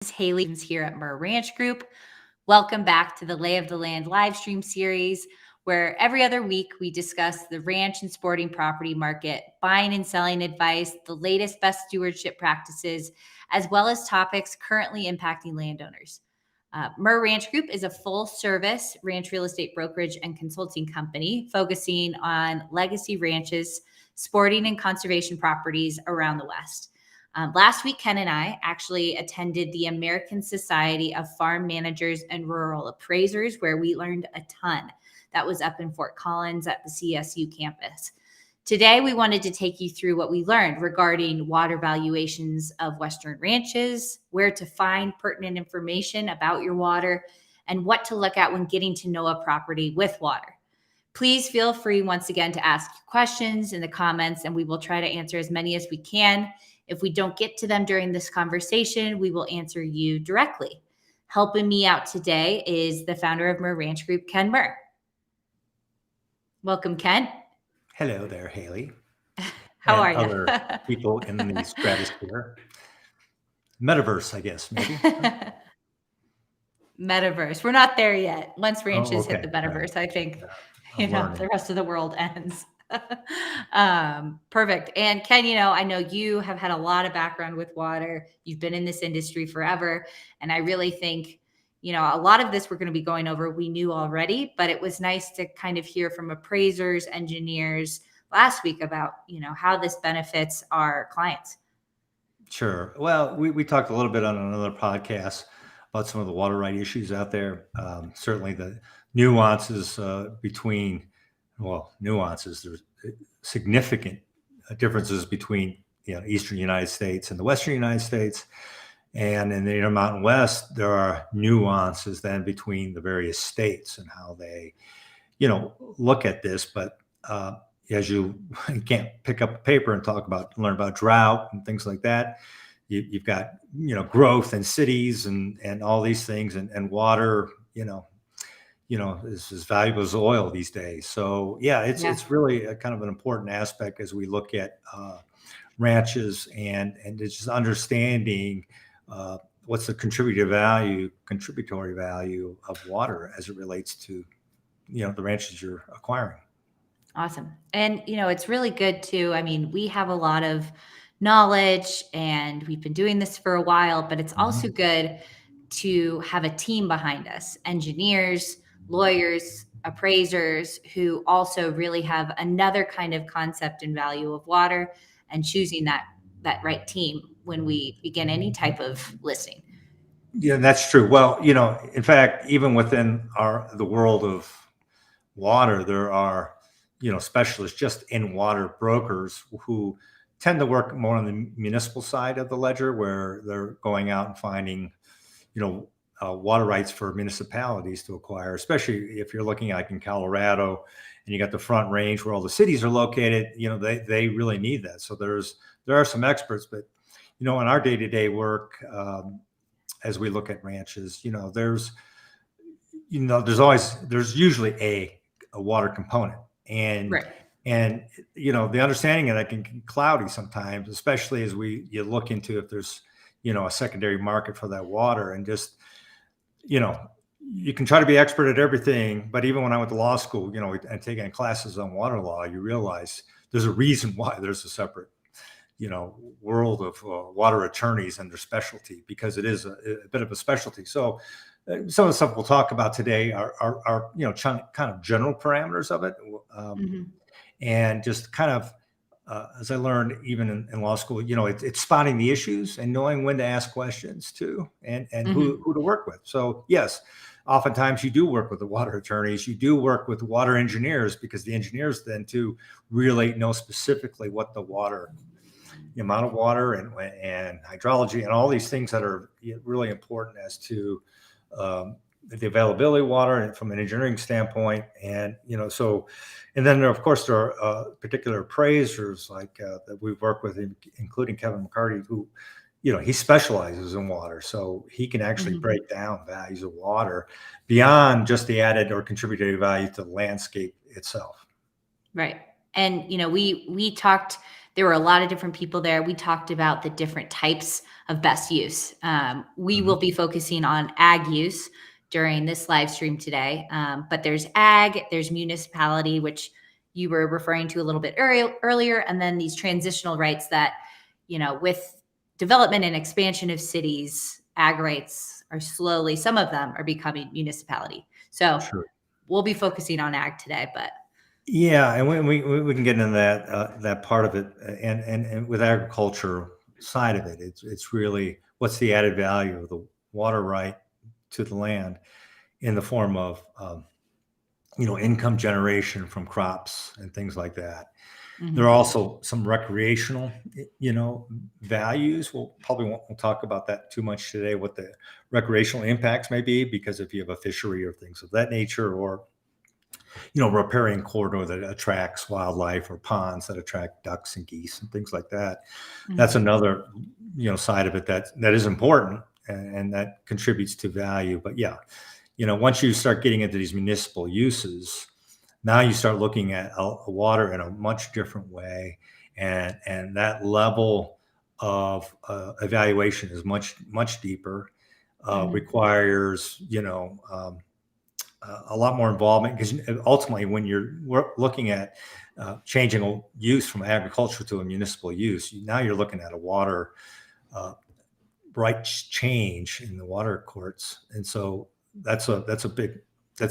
is Haley here at Murr Ranch Group. Welcome back to the Lay of the Land live stream series, where every other week we discuss the ranch and sporting property market, buying and selling advice, the latest best stewardship practices, as well as topics currently impacting landowners. Murr Ranch Group is a full-service ranch real estate brokerage and consulting company focusing on legacy ranches, sporting and conservation properties around the West. Last week, Ken and I actually attended the American Society of Farm Managers and Rural Appraisers, where we learned a ton. That was up in Fort Collins at the CSU campus. Today, we wanted to take you through what we learned regarding water valuations of Western ranches, where to find pertinent information about your water, and what to look at when getting to know a property with water. Please feel free once again to ask questions in the comments, and we will try to answer as many as we can. If we don't get to them during this conversation, we will answer you directly. Helping me out today is the founder of Murr Ranch Group, Ken Murr. Welcome, Ken. Hello there, Haley. How are you? Other people in the stratosphere. Metaverse, I guess, maybe. Metaverse. We're not there yet. Once ranches hit the metaverse, right. I think the rest of the world ends. Perfect. And Ken, I know you have had a lot of background with water. You've been in this industry forever. And I really think, a lot of this we're going to be going over, we knew already, but it was nice to kind of hear from appraisers, engineers last week about, how this benefits our clients. Sure. Well, we talked a little bit on another podcast about some of the water right issues out there. Certainly the nuances there's significant differences between eastern United States and the western United States, and in the Intermountain West there are nuances then between the various states and how they look at this. But as you can't pick up a paper and learn about drought and things like that. You've got growth in cities and all these things, and water is as valuable as oil these days. So it's really a kind of an important aspect as we look at ranches and it's just understanding what's the contributory value of water as it relates to the ranches you're acquiring. Awesome. And it's really good too. I mean, we have a lot of knowledge and we've been doing this for a while, but it's also good to have a team behind us, engineers, lawyers, appraisers, who also really have another kind of concept and value of water, and choosing that right team when we begin any type of listing. Yeah, that's true. Well, in fact, even within the world of water, there are specialists just in water, brokers who tend to work more on the municipal side of the ledger, where they're going out and finding water rights for municipalities to acquire, especially if you're looking like in Colorado and you got the Front Range where all the cities are located. They really need that. So there are some experts, but in our day-to-day work, as we look at ranches, there's usually a water component, and Right. And the understanding of that can get cloudy sometimes, especially as you look into if there's a secondary market for that water. And just you can try to be expert at everything, but even when I went to law school, and taking classes on water law, you realize there's a reason why there's a separate world of water attorneys and their specialty, because it is a bit of a specialty. So some of the stuff we'll talk about today are kind of general parameters of it. And just kind of, as I learned even in law school, it's spotting the issues and knowing when to ask questions too, and who to work with. So yes, oftentimes you do work with the water attorneys, you do work with water engineers, because the engineers then too really know specifically what the amount of water and hydrology and all these things that are really important as to the availability of water and from an engineering standpoint. And and then of course there are particular appraisers like that we've worked with, including Kevin McCarty, who he specializes in water, so he can actually break down values of water beyond just the added or contributory value to the landscape itself. Right. And we talked, There were a lot of different people there. We talked about the different types of best use. We will be focusing on ag use during this live stream today. But there's ag, there's municipality, which you were referring to a little bit earlier, and then these transitional rights that, with development and expansion of cities, ag rights are slowly, some of them are becoming municipality. So Sure. we'll be focusing on ag today, but Yeah, and we can get into that part of it, and with agriculture side of it, it's really what's the added value of the water right to the land in the form of income generation from crops and things like that. There are also some recreational, values. We'll probably won't talk about that too much today, what the recreational impacts may be, because if you have a fishery or things of that nature, or riparian corridor that attracts wildlife, or ponds that attract ducks and geese and things like that. That's another, side of it that is important, and that contributes to value. But yeah, once you start getting into these municipal uses, now you start looking at water in a much different way, and that level of evaluation is much deeper. Requires a lot more involvement, because ultimately, when you're looking at changing a use from agriculture to a municipal use, now you're looking at a water rights change in the water courts, and so that's a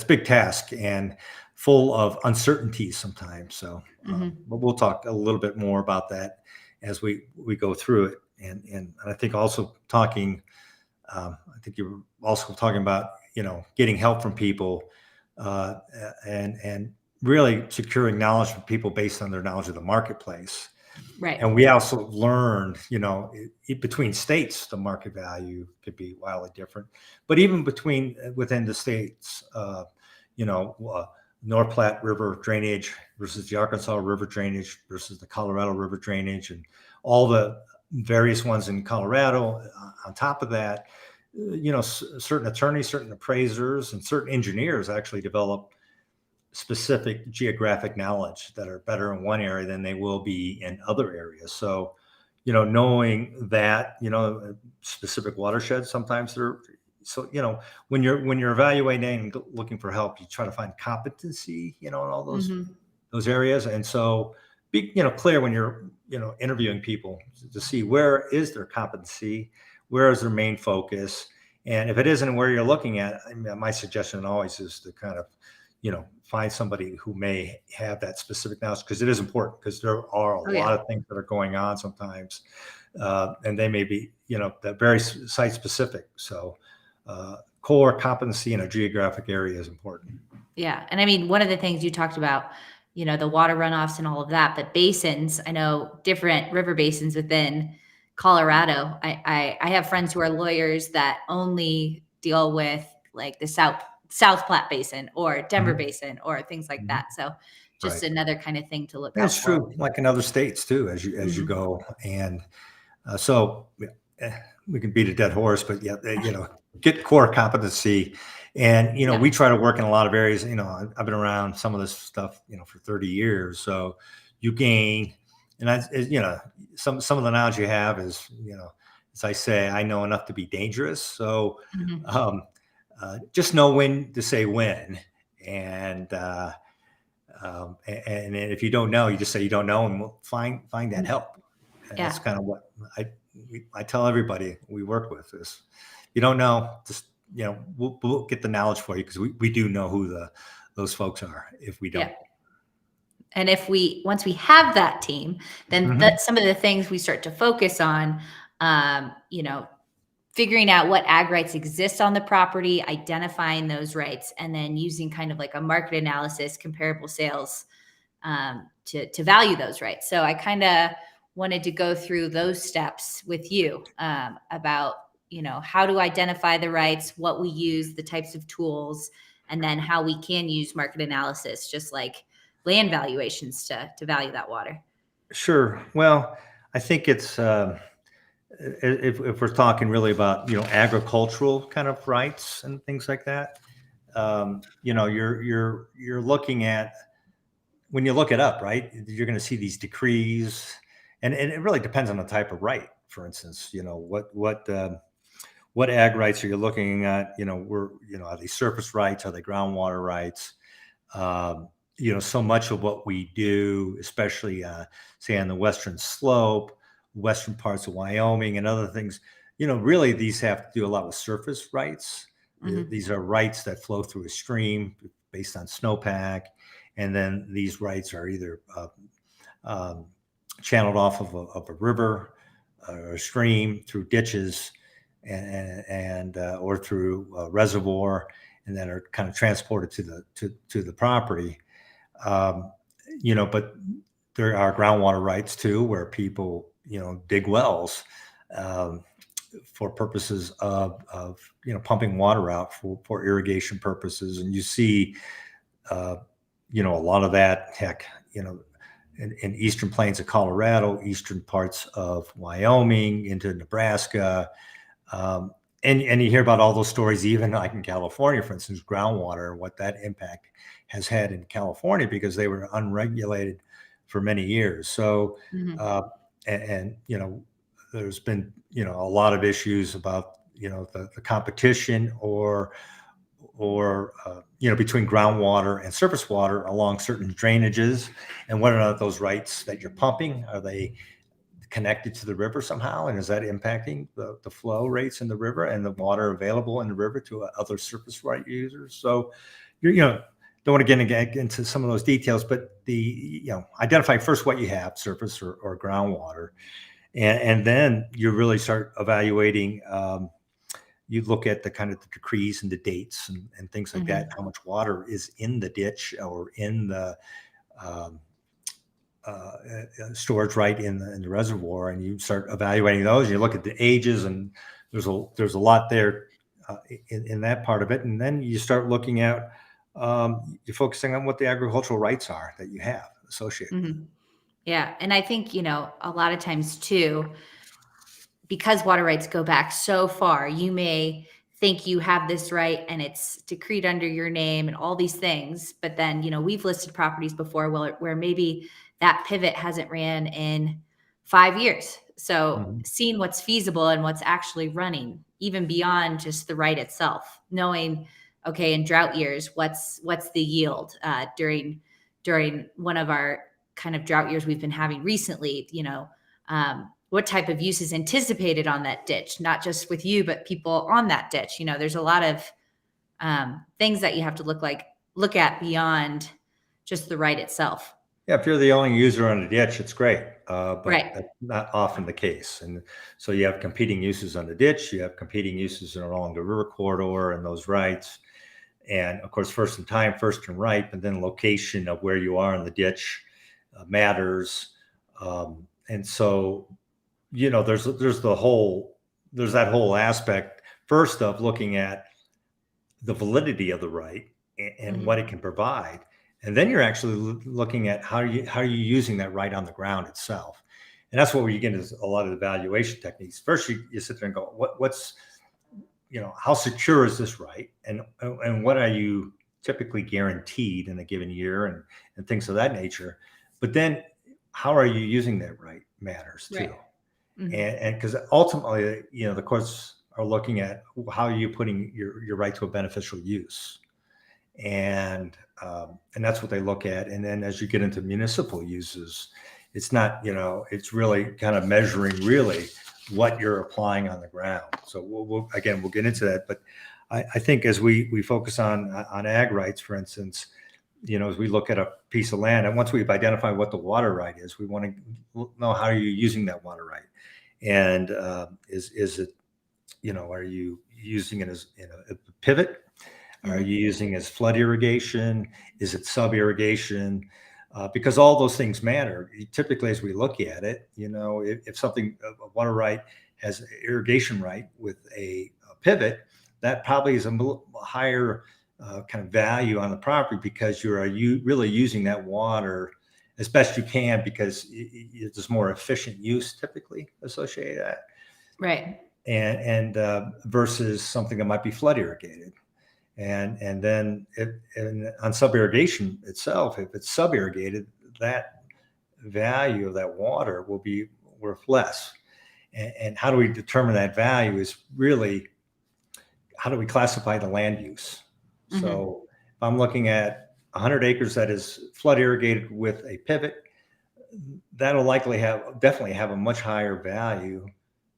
big task, and full of uncertainties sometimes. So, but we'll talk a little bit more about that as we go through it, and I think also talking. I think you were also talking about getting help from people, and really securing knowledge from people based on their knowledge of the marketplace. right. And we also learned, between states, the market value could be wildly different, but even within the states, North Platte River drainage versus the Arkansas River drainage versus the Colorado River drainage, and all the various ones in Colorado. On top of that, certain attorneys, certain appraisers, and certain engineers actually develop specific geographic knowledge that are better in one area than they will be in other areas. So, knowing that, specific watersheds, sometimes they're, so, when you're evaluating and looking for help, you try to find competency, in all those areas. And so be, clear when you're, interviewing people, to see where is their competency, where is their main focus. And if it isn't where you're looking at, my suggestion always is to kind of, find somebody who may have that specific knowledge, because it is important, because there are a lot of things that are going on sometimes, and they may be, that very site specific. So core competency in a geographic area is important. Yeah. And I mean, one of the things you talked about, the water runoffs and all of that, but basins, I know different river basins within Colorado. I have friends who are lawyers that only deal with like the South Platte Basin or Denver Basin or things like that. So just another kind of thing to look out That's for. true, like in other states too, as you go. And so we can beat a dead horse, but yeah, get core competency. And, we try to work in a lot of areas. I've been around some of this stuff, for 30 years. So you gain, and some of the knowledge you have is, as I say, I know enough to be dangerous. So just know when to say when. And if you don't know, you just say you don't know, and we'll find that help. And that's kind of what I tell everybody we work with is, you don't know, just, we'll get the knowledge for you, because we do know who those folks are if we don't. Yeah. And once we have that team, then that's some of the things we start to focus on, figuring out what ag rights exist on the property, identifying those rights, and then using kind of like a market analysis, comparable sales, to value those rights. So I kind of wanted to go through those steps with you, about, how to identify the rights, what we use, the types of tools, and then how we can use market analysis, just like land valuations, to value that water. Sure. Well, I think it's, if we're talking really about, agricultural kind of rights and things like that, you're looking at, when you look it up, right, you're going to see these decrees, and it really depends on the type of right. For instance, what ag rights are you looking at? Are they surface rights? Are they groundwater rights? So much of what we do, especially say on the western slope, western parts of Wyoming and other things, really these have to do a lot with surface rights. These are rights that flow through a stream based on snowpack. And then these rights are either channeled off of a river or a stream through ditches and or through a reservoir, and then are kind of transported to the property. But there are groundwater rights too, where people dig wells for purposes of pumping water out for irrigation purposes, and you see a lot of that. Heck, in eastern plains of Colorado, eastern parts of Wyoming, into Nebraska. And you hear about all those stories, even like in California, for instance, groundwater, what that impact has had in California because they were unregulated for many years. So, there's been, a lot of issues about, the competition or between groundwater and surface water along certain drainages, and whether or not those rights that you're pumping, are they connected to the river somehow, and is that impacting the flow rates in the river and the water available in the river to other surface right users? So don't want to get into some of those details, but identify first what you have, surface or groundwater, and then you really start evaluating. You look at the kind of the decrees and the dates and things like that, how much water is in the ditch or in the storage right in the reservoir, and you start evaluating those. You look at the ages, and there's a lot there in that part of it, and then you start looking at you're focusing on what the agricultural rights are that you have associated. Yeah, and I think a lot of times too, because water rights go back so far, you may think you have this right and it's decreed under your name and all these things. But then, we've listed properties before where maybe that pivot hasn't ran in 5 years. So seeing what's feasible and what's actually running, even beyond just the right itself, knowing, okay, in drought years, what's the yield during one of our kind of drought years we've been having recently, what type of use is anticipated on that ditch, not just with you, but people on that ditch. There's a lot of things that you have to look at beyond just the right itself. Yeah, if you're the only user on the ditch, it's great, but Right. that's not often the case. And so you have competing uses on the ditch, you have competing uses along the river corridor and those rights. And of course, first in time, first in right, but then location of where you are in the ditch matters. And so there's that whole aspect first of looking at the validity of the right and what it can provide, and then you're actually looking at how are you using that right on the ground itself. And that's what we get into a lot of the evaluation techniques. First, you sit there and go, what's how secure is this right, and what are you typically guaranteed in a given year, and things of that nature. But then how are you using that right matters too. Right. And because ultimately, the courts are looking at how are you putting your right to a beneficial use, and that's what they look at. And then as you get into municipal uses, it's not, it's really kind of measuring really what you're applying on the ground. So we'll get into that. But I think as we focus on ag rights, for instance, as we look at a piece of land, and once we've identified what the water right is, we want to know how are you using that water right. And is it, are you using it as in a pivot? Are you using it as flood irrigation? Is it sub irrigation? Because all those things matter. Typically, as we look at it, if something, a water right has an irrigation right with a pivot, that probably is a higher kind of value on the property, because you really using that water as best you can, because there's more efficient use typically associated with that. Right. And versus something that might be flood irrigated. And then on sub irrigation itself, if it's sub irrigated, that value of that water will be worth less. And how do we determine that value is really, how do we classify the land use? Mm-hmm. So if I'm looking at 100 acres that is flood irrigated with a pivot, that'll definitely have a much higher value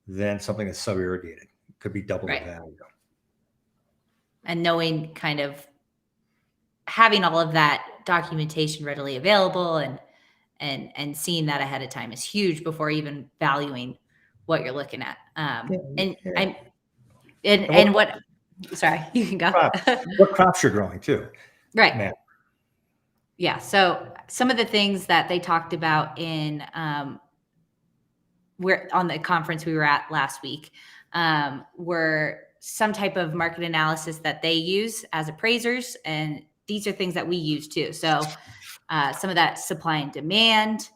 than something that's sub irrigated. It could be double Right. the value. And knowing, kind of having all of that documentation readily available and seeing that ahead of time is huge before even valuing what you're looking at. And Yeah. I'm And and what sorry, you can go. what crops you're growing too. Right. Man. Yeah. So some of the things that they talked about in we're on the conference we were at last week, were some type of market analysis that they use as appraisers, and these are things that we use too. So some of that supply and demand.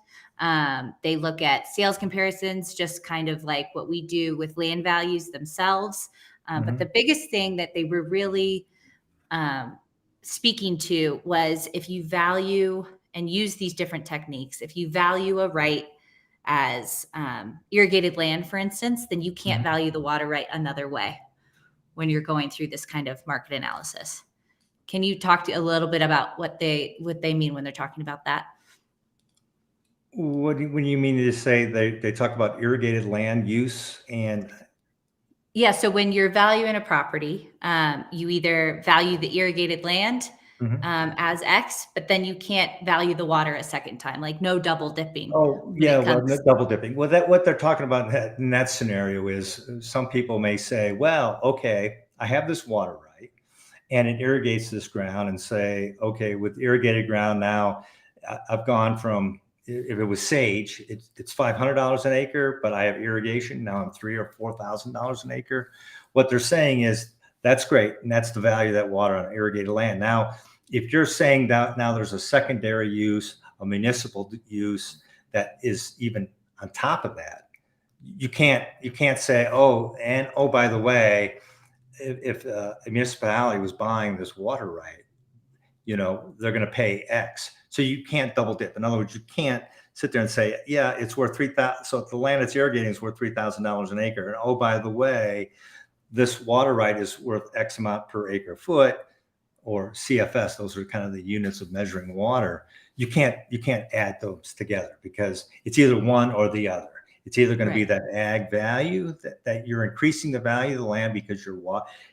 They look at sales comparisons, just kind of like what we do with land values themselves. But the biggest thing that they were really speaking to was, if you value and use these different techniques, if you value a right as irrigated land, for instance, then you can't value the water right another way when you're going through this kind of market analysis. Can you talk a little bit about what they mean when they're talking about that? When you mean to say they talk about irrigated land use and Yeah, so when you're valuing a property, you either value the irrigated land as X, but then you can't value the water a second time, like no double dipping. oh When yeah, it well, comes, double dipping. Well, that what they're talking about in that scenario is, some people may say, well, okay, I have this water right, and it irrigates this ground, and say, okay, with irrigated ground now, I've gone from, if it was sage, it's $500 an acre, but I have irrigation now, I'm $3,000 or $4,000 an acre. What they're saying is, that's great, and that's the value of that water on irrigated land. Now, if you're saying that now there's a secondary use, a municipal use that is even on top of that, you can't say, oh, and oh, by the way, if a municipality was buying this water right, they're going to pay X. So you can't double dip. In other words, you can't sit there and say, yeah, it's worth 3,000. So if the land that's irrigating is worth $3,000 an acre, and oh, by the way, this water right is worth X amount per acre foot, or CFS. Those are kind of the units of measuring water. You can't add those together, because it's either one or the other. It's either going to be that ag value that you're increasing the value of the land because you're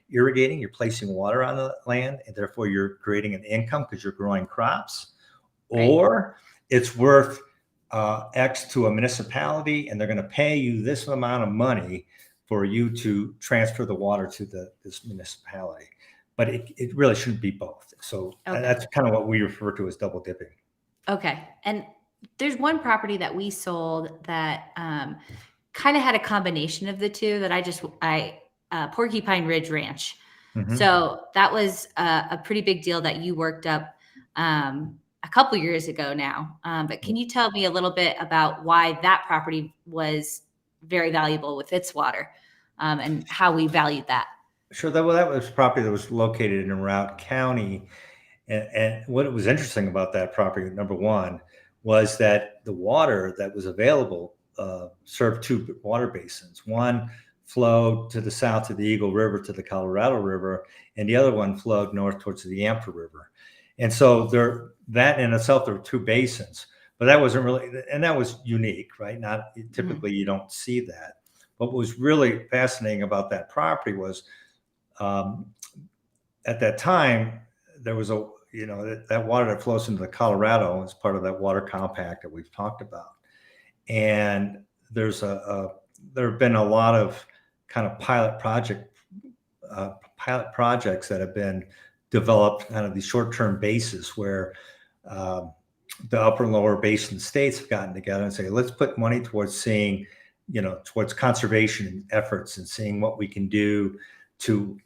irrigating, you're placing water on the land, and therefore you're creating an income because you're growing crops, or it's worth X to a municipality, and they're going to pay you this amount of money for you to transfer the water to this municipality. But it really shouldn't be both. So that's kind of what we refer to as double dipping. Okay. And there's one property that we sold that kind of had a combination of the two, that Porcupine Ridge Ranch. So that was a pretty big deal that you worked up a couple years ago now. But can you tell me a little bit about why that property was very valuable with its water, and how we valued that? Sure. That was property that was located in Routt County. And what was interesting about that property, number one, was that the water that was available served two water basins. One flowed to the south to the Eagle River, to the Colorado River, and the other one flowed north towards the Yampa River. And so that in itself, there were two basins, but that wasn't really, and that was unique, right? Not typically you don't see that. But what was really fascinating about that property was, at that time, there was that water that flows into the Colorado is part of that water compact that we've talked about. And there have been a lot of kind of pilot projects that have been developed, kind of these short-term bases, where the upper and lower basin states have gotten together and say, let's put money towards towards conservation efforts, and seeing what we can do to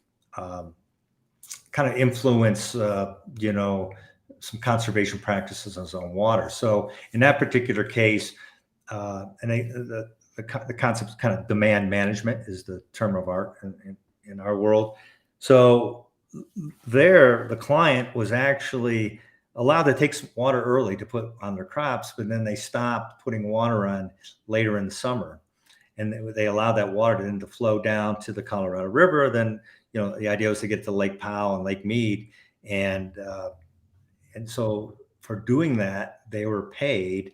kind of influence, some conservation practices on zone water. So in that particular case, the concept of kind of demand management is the term of art in our world. So there, the client was actually allowed to take some water early to put on their crops, but then they stopped putting water on later in the summer. And they allowed that water then to flow down to the Colorado River. Then, the idea was to get to Lake Powell and Lake Mead. And so for doing that, they were paid.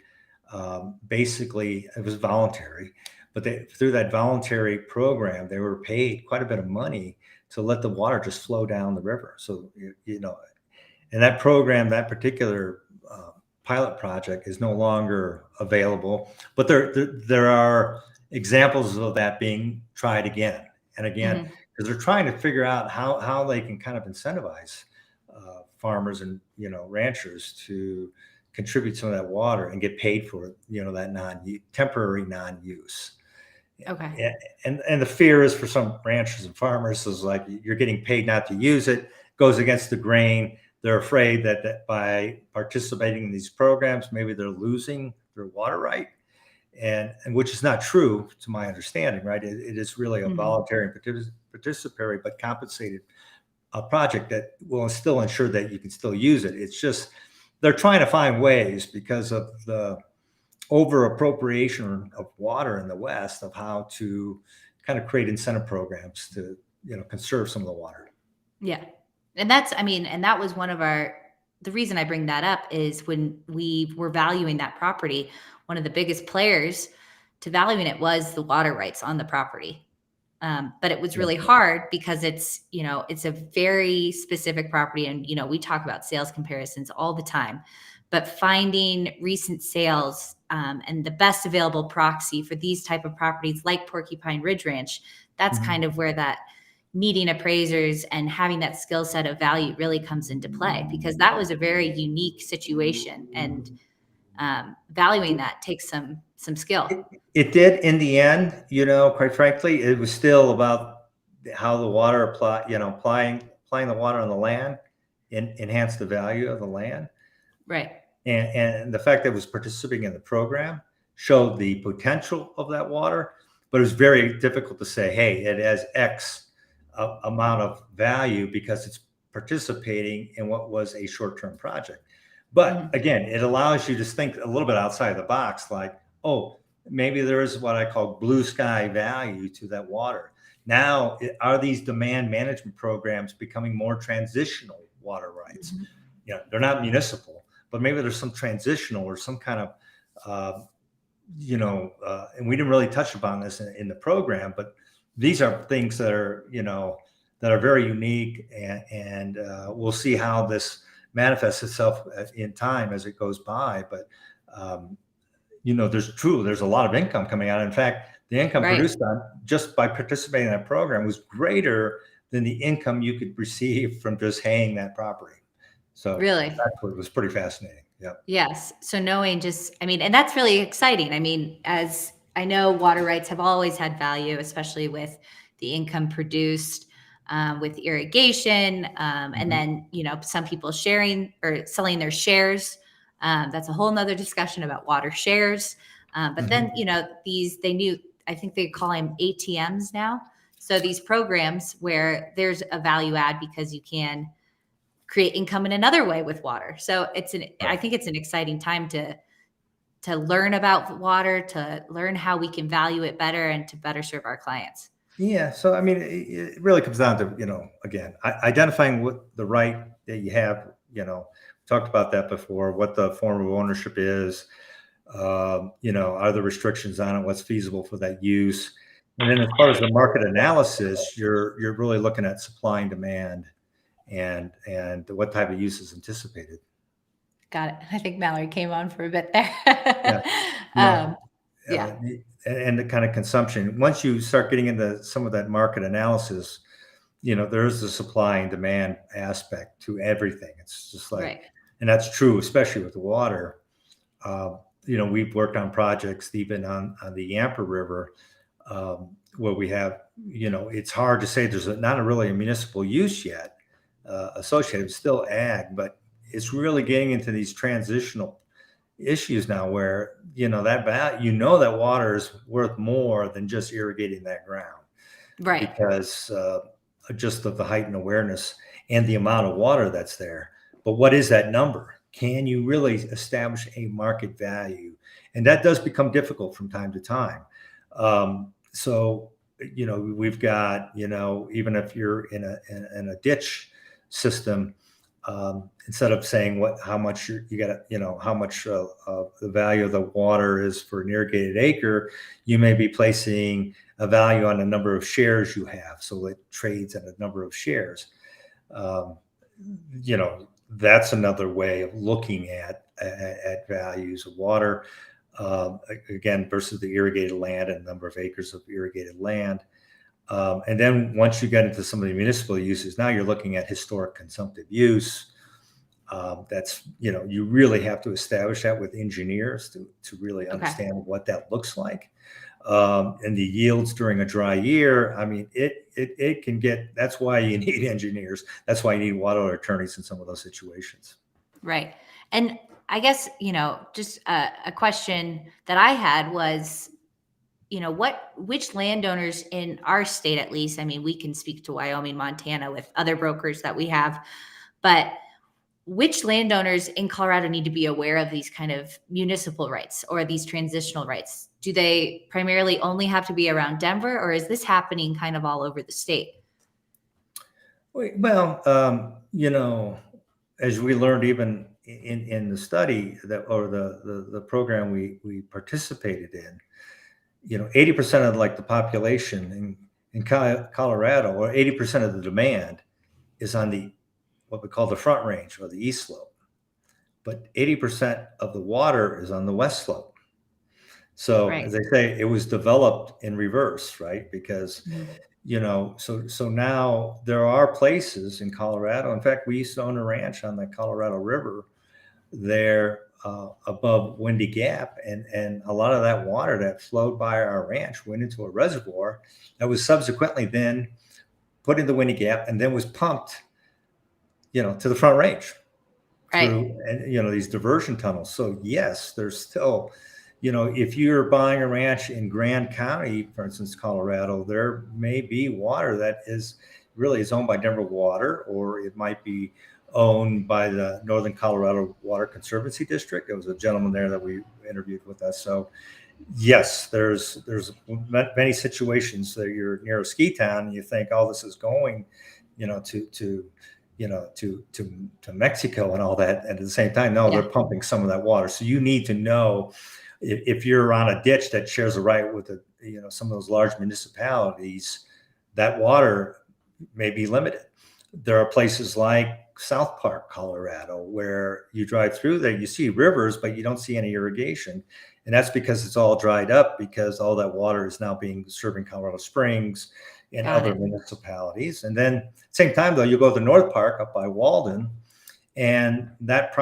Basically, it was voluntary, but through that voluntary program, they were paid quite a bit of money to let the water just flow down the river. So, and that program, that particular pilot project is no longer available, but there are examples of that being tried again and again, because they're trying to figure out how they can kind of incentivize farmers and ranchers to contribute some of that water and get paid for that temporary non-use. Okay. And the fear is for some ranchers and farmers is like, you're getting paid not to use it, goes against the grain. They're afraid that by participating in these programs, maybe they're losing their water right, and which is not true to my understanding, right? It is really a voluntary and participatory but compensated project that will still ensure that you can still use it. It's just they're trying to find ways, because of the over appropriation of water in the West, of how to kind of create incentive programs to conserve some of the water. Yeah. And that was one of the reason I bring that up is when we were valuing that property, one of the biggest players to valuing it was the water rights on the property. But it was really hard because it's a very specific property. And, we talk about sales comparisons all the time, but finding recent sales and the best available proxy for these type of properties like Porcupine Ridge Ranch, that's kind of where that needing appraisers and having that skill set of value really comes into play, because that was a very unique situation, and valuing that takes some skill. It did in the end, quite frankly. It was still about how the water applying the water on the land enhanced the value of the land. Right. And the fact that it was participating in the program showed the potential of that water, but it was very difficult to say, hey, it has X amount of value because it's participating in what was a short-term project. But again, it allows you to think a little bit outside the box, like, oh, maybe there is what I call blue sky value to that water. Now, are these demand management programs becoming more transitional water rights? They're not municipal, but maybe there's some transitional or some kind of, and we didn't really touch upon this in the program, but these are things that are, that are very unique, and we'll see how this manifests itself in time as it goes by. But, there's a lot of income coming out. In fact, the income produced just by participating in that program was greater than the income you could receive from just haying that property. So really, that's what was pretty fascinating. Yeah. Yes. So knowing and that's really exciting. As I know, water rights have always had value, especially with the income produced with irrigation. And then, some people sharing or selling their shares. That's a whole nother discussion about water shares. But then, I think they call them ATMs now. So these programs where there's a value add because you can create income in another way with water. So I think it's an exciting time to learn about water, to learn how we can value it better and to better serve our clients. Yeah. So, it really comes down to, again, identifying what the right that you have, talked about that before, what the form of ownership is, are the restrictions on it, what's feasible for that use. And then as far as the market analysis, you're really looking at supply and demand and what type of use is anticipated. Got it. I think Mallory came on for a bit there. Yeah. And the kind of consumption, once you start getting into some of that market analysis, there's the supply and demand aspect to everything. It's just like, and that's true, especially with the water. We've worked on projects even on the Yampa River, where we have, it's hard to say there's not really a municipal use yet associated. It's still ag, but it's really getting into these transitional issues now where, that water is worth more than just irrigating that ground. Right. Because just of the heightened awareness and the amount of water that's there. But what is that number? can you really establish a market value? And that does become difficult from time to time. So, we've got, even if you're in a ditch system, instead of saying how much you got to, how much the value of the water is for an irrigated acre, you may be placing a value on the number of shares you have. So it trades at a number of shares. Um, that's another way of looking at values of water. Again, versus the irrigated land and number of acres of irrigated land. And then once you get into some of the municipal uses, now you're looking at historic consumptive use. That's, you really have to establish that with engineers to really understand what that looks like. And the yields during a dry year, I mean, it can get, that's why you need engineers. That's why you need water attorneys in some of those situations. Right. And I guess, just a question that I had was, which landowners in our state, at least, I mean, we can speak to Wyoming, Montana with other brokers that we have, but which landowners in Colorado need to be aware of these kind of municipal rights or these transitional rights? Do they primarily only have to be around Denver, or is this happening kind of all over the state? Well, as we learned even in the study or the program we participated in, 80% of like the population in Colorado, or 80% of the demand is on what we call the Front Range or the east slope, but 80% of the water is on the west slope. So Right. as they say, it was developed in reverse, right? Because so now there are places in Colorado. In fact, we used to own a ranch on the Colorado River there above Windy Gap, and a lot of that water that flowed by our ranch went into a reservoir that was subsequently then put into Windy Gap and then was pumped, to the Front Range through, and these diversion tunnels. So yes, there's still, if you're buying a ranch in Grand County, for instance, Colorado, there may be water that is owned by Denver Water, or it might be owned by the Northern Colorado Water Conservancy District. There was a gentleman there that we interviewed with us. So yes, there's many situations that you're near a ski town and you think, oh, this is going, to Mexico and all that. And at the same time, no, they're pumping some of that water. So you need to know if you're on a ditch that shares a right with some of those large municipalities, that water may be limited. There are places like South Park, Colorado, where you drive through there, you see rivers, but you don't see any irrigation. And that's because it's all dried up, because all that water is now serving Colorado Springs and other municipalities. And then same time though, you go to the North Park up by Walden, and that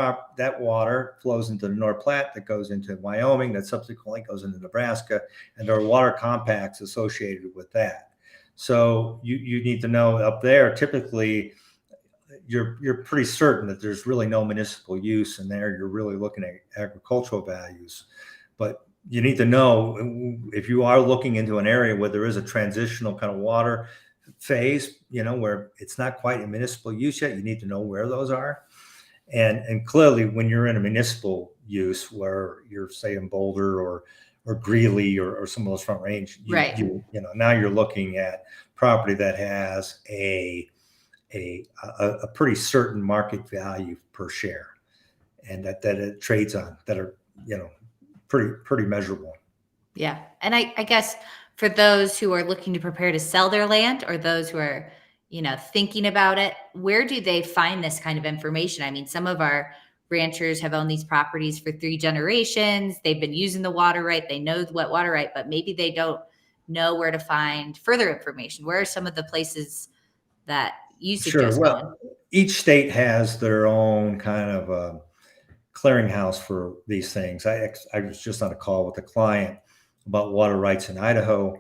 water flows into the North Platte, that goes into Wyoming, that subsequently goes into Nebraska, and there are water compacts associated with that. So you need to know up there, typically you're pretty certain that there's really no municipal use in there. You're really looking at agricultural values, but you need to know if you are looking into an area where there is a transitional kind of water phase, where it's not quite in municipal use yet. You need to know where those are. And clearly when you're in a municipal use where you're, say, in Boulder or Greeley or some of those Front Range, now you're looking at property that has a pretty certain market value per share, and that it trades on, that are, pretty measurable. Yeah. And I guess for those who are looking to prepare to sell their land, or those who are, thinking about it, where do they find this kind of information? I mean, some of our ranchers have owned these properties for 3 generations. They've been using the water right. They know what water right, but maybe they don't know where to find further information. Where are some of the places that you suggest going? Well, each state has their own kind of clearinghouse for these things. I was just on a call with a client about water rights in Idaho,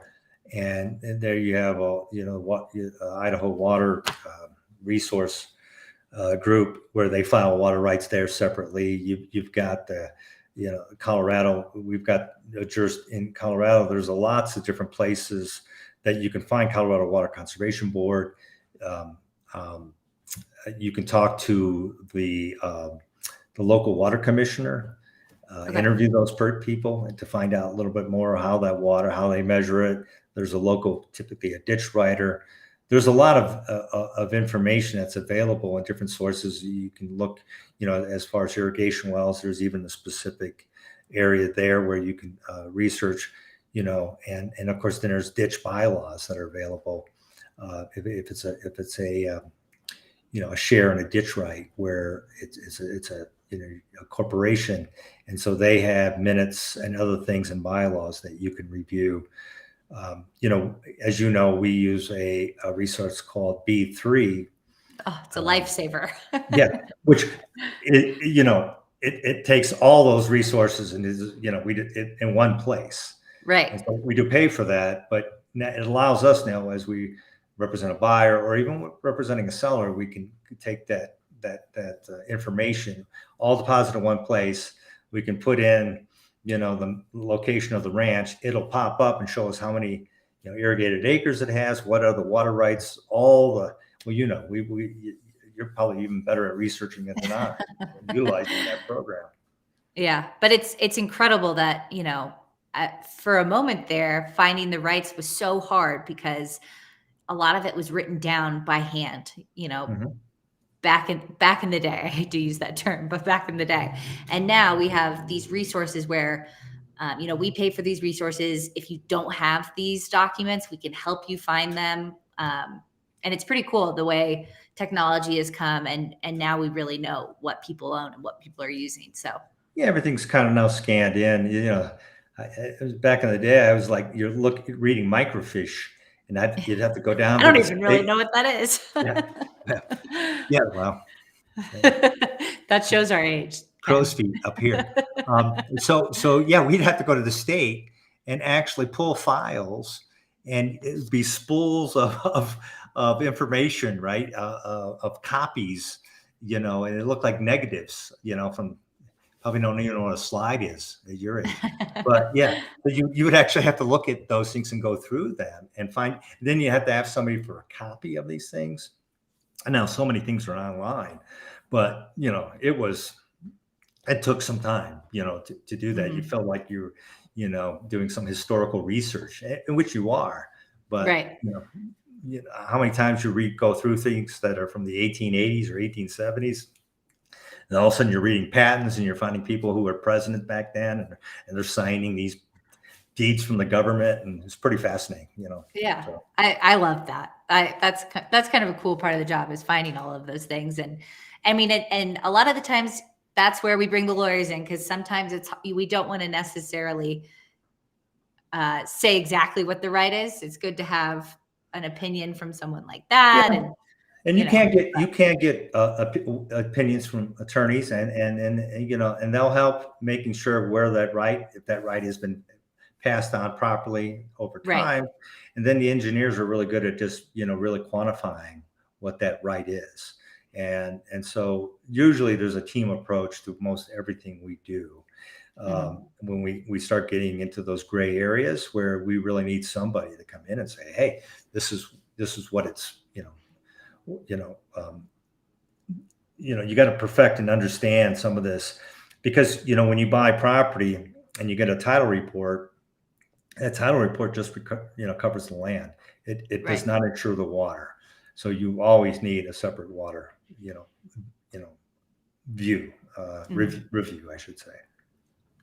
and there you have Idaho Water Resource Group, where they file water rights there separately. You've got the Colorado. We've got in Colorado. There's lots of different places that you can find. Colorado Water Conservation Board. You can talk to the the local water commissioner, Okay. interview those people and to find out a little bit more how that water, how they measure it. There's a local, typically a ditch writer. There's a lot of information that's available in different sources. You can look, as far as irrigation wells, there's even a specific area there where you can research, and of course then there's ditch bylaws that are available. If it's a share in a ditch right where it's a corporation, and so they have minutes and other things and bylaws that you can review. As you know, we use a resource called B3. Oh, it's a lifesaver. Yeah, which it takes all those resources and is we do it in one place. Right. And so we do pay for that, but it allows us now, as we represent a buyer or even representing a seller, we can take that information, all deposit in one place. We can put in, the location of the ranch. It'll pop up and show us how many, irrigated acres it has, what are the water rights, you're probably even better at researching it than I am, utilizing that program. Yeah, but it's incredible that, for a moment there, finding the rights was so hard because a lot of it was written down by hand, Mhm. back in the day. I hate to use that term, but back in the day. And now we have these resources where, we pay for these resources. If you don't have these documents, we can help you find them. And it's pretty cool the way technology has come, and now we really know what people own and what people are using. So Yeah, everything's kind of now scanned in. It was back in the day. I was like, reading microfiche, and you'd have to go down I to don't the even really state. know what that is. Yeah, yeah, yeah. Well, That shows our age, crow's Ken. feet up here. So yeah, we'd have to go to the state and actually pull files, and it'd be spools of information, right? Of copies, and it looked like negatives, from probably don't even know what a slide is at your age. But yeah, but you would actually have to look at those things and go through them and find. Then you have to have somebody for a copy of these things. And now so many things are online, but it took some time, to do that. You Mhm. felt like you're, doing some historical research, in which you are. But Right. how many times you go through things that are from the 1880s or 1870s, and all of a sudden you're reading patents and you're finding people who were president back then, and they're signing these deeds from the government, and it's pretty fascinating, Yeah. So. I love that. That's kind of a cool part of the job, is finding all of those things. And I mean, and a lot of the times that's where we bring the lawyers in, because sometimes we don't want to necessarily say exactly what the right is. It's good to have an opinion from someone like that. Yeah. And, And you know, you can't get opinions from attorneys, and they'll help making sure if that right has been passed on properly over right. time. And then the engineers are really good at just really quantifying what that right is. And so usually there's a team approach to most everything we do. Mhm. When we start getting into those gray areas where we really need somebody to come in and say, hey, this is what it's you know, um, you got to perfect and understand some of this, because when you buy property and you get a title report, that title report just covers the land. It does Right. not insure the water, so you always need a separate water view Mhm. review, I should say.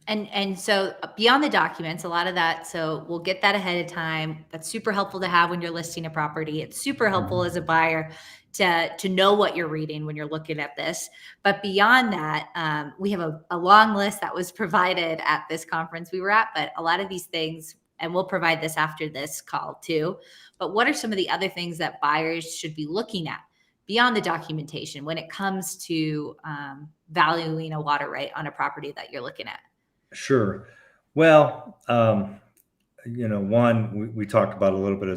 And so beyond the documents, a lot of that, so we'll get that ahead of time. That's super helpful to have when you're listing a property. It's super helpful Mhm. as a buyer to know what you're reading when you're looking at this. But beyond that, we have a long list that was provided at this conference we were at. But a lot of these things, and we'll provide this after this call too. But what are some of the other things that buyers should be looking at beyond the documentation when it comes to valuing a water right on a property that you're looking at? Sure. Well, one we talked about a little bit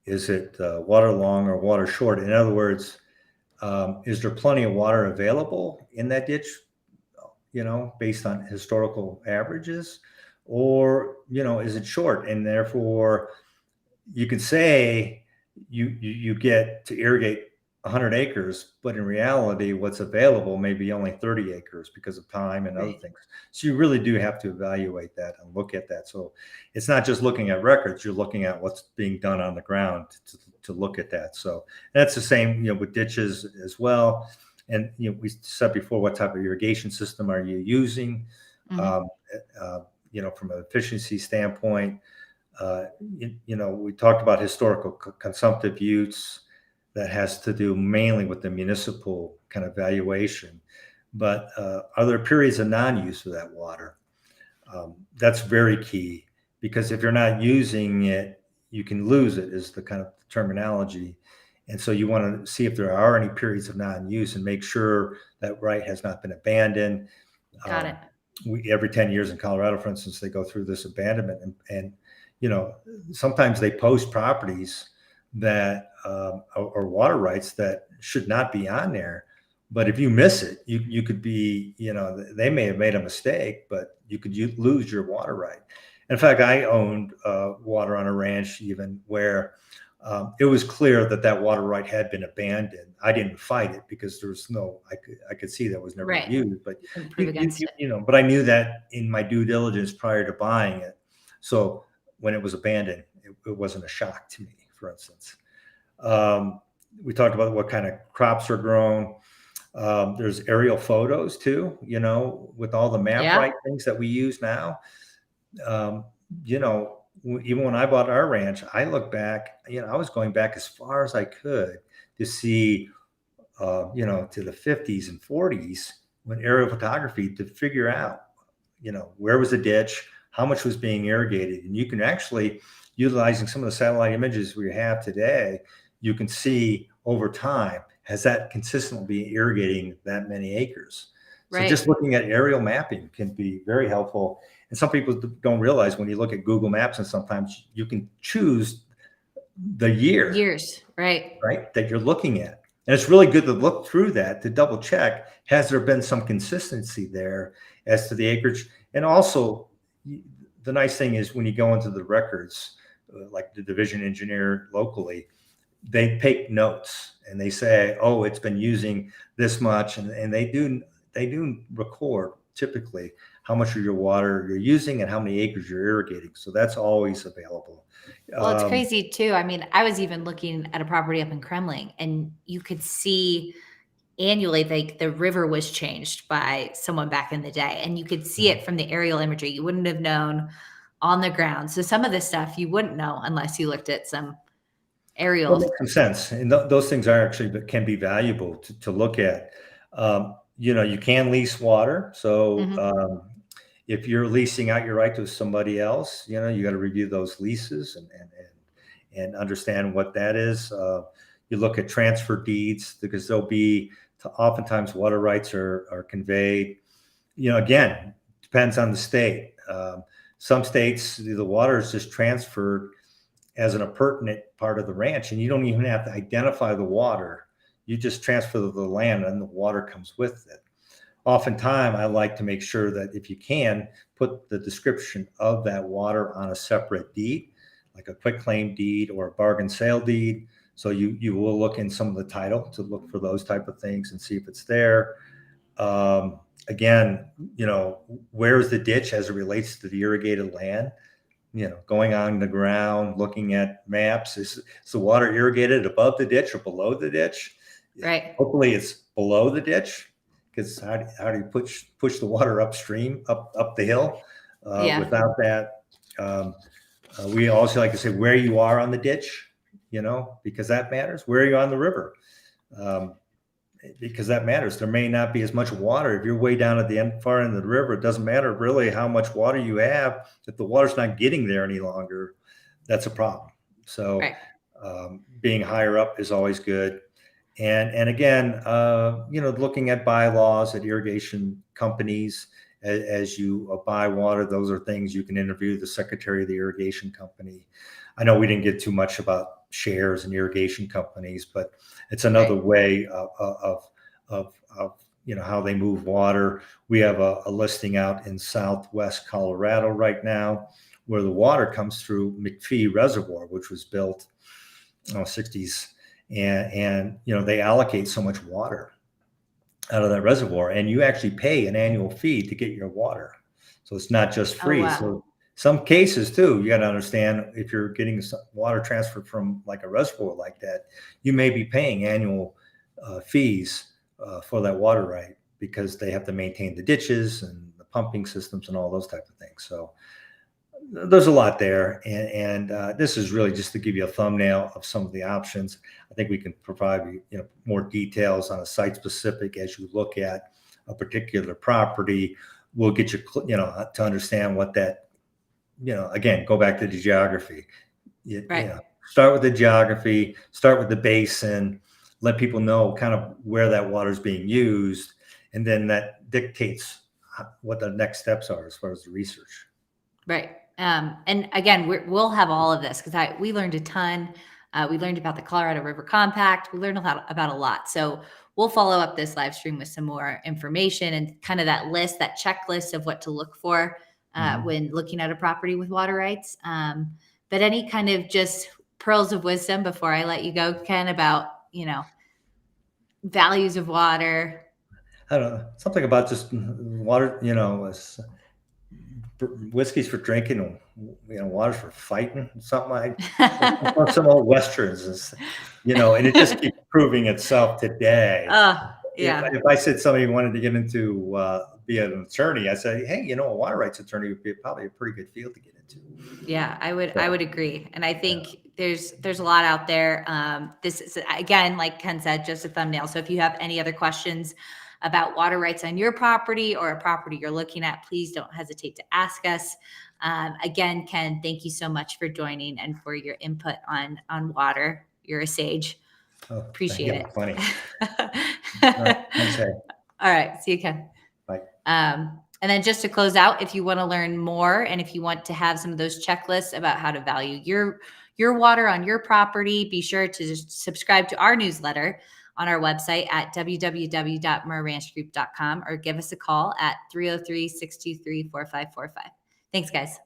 is it water long or water short? In other words, is there plenty of water available in that ditch, based on historical averages, or is it short, and therefore you can say you get to irrigate 100 acres, but in reality, what's available may be only 30 acres because of time and other Right. things. So you really do have to evaluate that and look at that. So it's not just looking at records, you're looking at what's being done on the ground to look at that. So that's the same, with ditches as well. And, we said before, what type of irrigation system are you using? Mhm. Um, from an efficiency standpoint, we talked about historical consumptive use. That has to do mainly with the municipal kind of valuation. But are there periods of non-use of that water? That's very key, because if you're not using it, you can lose it, is the kind of terminology. And so you want to see if there are any periods of non-use and make sure that right has not been abandoned. Got it. Um, every 10 years in Colorado, for instance, they go through this abandonment, and sometimes they post properties that or water rights that should not be on there. But if you miss it, you could be, they may have made a mistake, but you could lose your water right. In fact, I owned water on a ranch even where it was clear that that water right had been abandoned. I didn't fight it because there was I could see that was never Right. used, but You couldn't prove against it. but I knew that in my due diligence prior to buying it. So when it was abandoned, it wasn't a shock to me, for instance. We talked about what kind of crops are grown. There's aerial photos too, with all the map Yeah. right things that we use now. Um, Even when I bought our ranch, I look back, I was going back as far as I could to see, to the 50s and 40s when aerial photography to figure out, where was the ditch, how much was being irrigated. And you can actually, utilizing some of the satellite images we have today, you can see over time, has that consistently been irrigating that many acres? So just Right. looking at aerial mapping can be very helpful. And some people don't realize when you look at Google Maps, and sometimes you can choose the year, Years. Right. right, that you're looking at. And it's really good to look through that to double check, has there been some consistency there as to the acreage? And also, the nice thing is when you go into the records, like the division engineer locally, they take notes and they say, oh, it's been using this much. And they do record typically how much of your water you're using and how many acres you're irrigating. So that's always available. Well, it's Um, crazy too. I mean, I was even looking at a property up in Kremling, and you could see annually, like, the river was changed by someone back in the day, and you could see it from the aerial imagery. You wouldn't have known on the ground. So some of this stuff you wouldn't know unless you looked at some That aerial. makes some sense. And those things are actually, but can be valuable to look at. You can lease water. So Mhm. if you're leasing out your right to somebody else, you got to review those leases and understand what that is. You look at transfer deeds because there'll be oftentimes water rights are conveyed. Again, depends on the state. Some states, the water is just transferred as an appurtenant part of the ranch, and you don't even have to identify the water. You just transfer the land, and the water comes with it. Oftentimes, I like to make sure that if you can, put the description of that water on a separate deed, like a quitclaim deed or a bargain sale deed. So you will look in some of the title to look for those type of things and see if it's there. Again, where's the ditch as it relates to the irrigated land? Going on the ground, looking at maps. Is the water irrigated above the ditch or below the ditch? Right. Hopefully it's below the ditch, because how do you push the water upstream, up the hill Yeah. without that? We also like to say where you are on the ditch, because that matters. Where are you on the river? Um, because that matters. There may not be as much water. If you're way down at the far end of the river, it doesn't matter really how much water you have. If the water's not getting there any longer, that's a problem. So Right. being higher up is always good. And again, looking at bylaws at irrigation companies as you buy water, those are things you can interview the secretary of the irrigation company. I know we didn't get too much about shares in irrigation companies, but it's another Right. way of how they move water. We have a listing out in Southwest Colorado right now where the water comes through McPhee Reservoir, which was built 60s. and they allocate so much water out of that reservoir, and you actually pay an annual fee to get your water. So it's not just Oh, free. wow. So some cases too, you got to understand, if you're getting water transferred from like a reservoir like that, you may be paying annual fees for that water right, because they have to maintain the ditches and the pumping systems and all those types of things. So there's a lot there, and this is really just to give you a thumbnail of some of the options. I think we can provide more details on a site specific as you look at a particular property. We'll get you to understand what that, again, go back to the geography. Right. Start with the geography, start with the basin, let people know kind of where that water is being used, and then that dictates what the next steps are as far as the research. Right. And again, we'll have all of this because we learned a ton. We learned about the Colorado River Compact. We learned about a lot. So we'll follow up this live stream with some more information and kind of that checklist of what to look for when looking at a property with water rights. But any kind of just pearls of wisdom before I let you go, Ken, about, values of water? I don't know, something about just water, whiskey's for drinking, water's for fighting, something like some old westerns, and it just keeps proving itself today. Yeah. If I said somebody wanted to get into be an attorney, I say, hey, a water rights attorney would be probably a pretty good field to get into. Yeah, I would agree. And I think there's a lot out there. This is, again, like Ken said, just a thumbnail. So if you have any other questions about water rights on your property or a property you're looking at, please don't hesitate to ask us. Again, Ken, thank you so much for joining and for your input on water. You're a sage. Appreciate it. Funny. All right, thanks, hey. All right. See you, Ken. Bye. And then just to close out, if you want to learn more and if you want to have some of those checklists about how to value your water on your property, be sure to subscribe to our newsletter on our website at www.murranchgroup.com or give us a call at 303-623-4545. Thanks, guys.